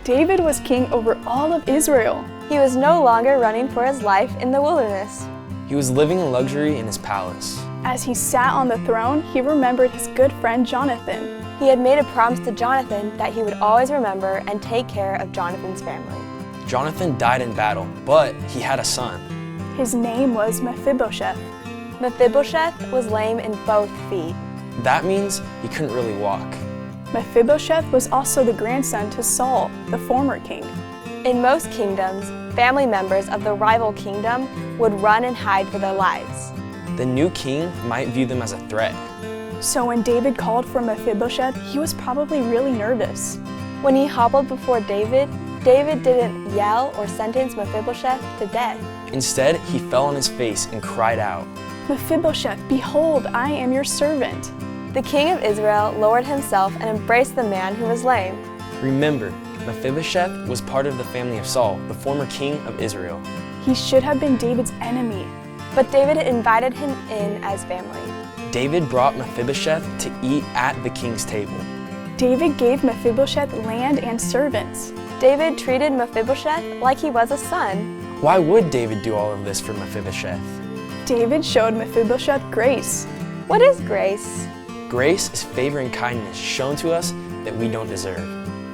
David was king over all of Israel. He was no longer running for his life in the wilderness. He was living in luxury in his palace. As he sat on the throne, he remembered his good friend Jonathan. He had made a promise to Jonathan that he would always remember and take care of Jonathan's family. Jonathan died in battle, but he had a son. His name was Mephibosheth. Mephibosheth was lame in both feet. That means he couldn't really walk. Mephibosheth was also the grandson to Saul, the former king. In most kingdoms, family members of the rival kingdom would run and hide for their lives. The new king might view them as a threat. So when David called for Mephibosheth, he was probably really nervous. When he hobbled before David, David didn't yell or sentence Mephibosheth to death. Instead, he fell on his face and cried out, "Mephibosheth, behold, I am your servant." The king of Israel lowered himself and embraced the man who was lame. Remember, Mephibosheth was part of the family of Saul, the former king of Israel. He should have been David's enemy. But David invited him in as family. David brought Mephibosheth to eat at the king's table. David gave Mephibosheth land and servants. David treated Mephibosheth like he was a son. Why would David do all of this for Mephibosheth? David showed Mephibosheth grace. What is grace? Grace is favor and kindness shown to us that we don't deserve.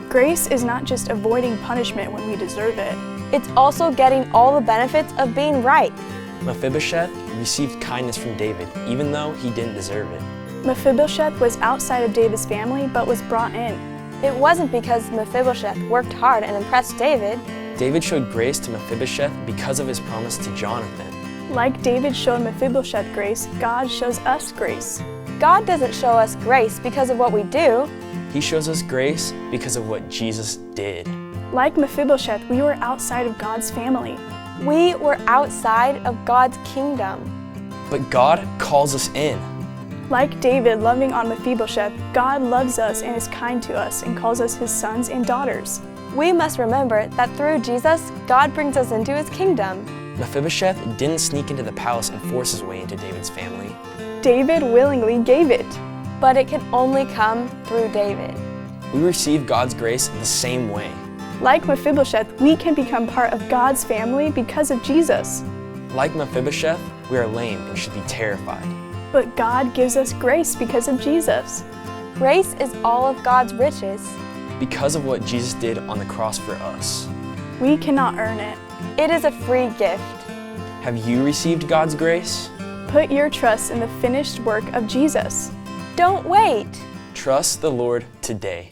Grace is not just avoiding punishment when we deserve it. It's also getting all the benefits of being right. Mephibosheth received kindness from David, even though he didn't deserve it. Mephibosheth was outside of David's family, but was brought in. It wasn't because Mephibosheth worked hard and impressed David. David showed grace to Mephibosheth because of his promise to Jonathan. Like David showed Mephibosheth grace, God shows us grace. God doesn't show us grace because of what we do. He shows us grace because of what Jesus did. Like Mephibosheth, we were outside of God's family. We were outside of God's kingdom. But God calls us in. Like David loving on Mephibosheth, God loves us and is kind to us and calls us his sons and daughters. We must remember that through Jesus, God brings us into his kingdom. Mephibosheth didn't sneak into the palace and force his way into David's family. David willingly gave it. But it can only come through David. We receive God's grace the same way. Like Mephibosheth, we can become part of God's family because of Jesus. Like Mephibosheth, we are lame and should be terrified. But God gives us grace because of Jesus. Grace is all of God's riches. Because of what Jesus did on the cross for us. We cannot earn it. It is a free gift. Have you received God's grace? Put your trust in the finished work of Jesus. Don't wait. Trust the Lord today.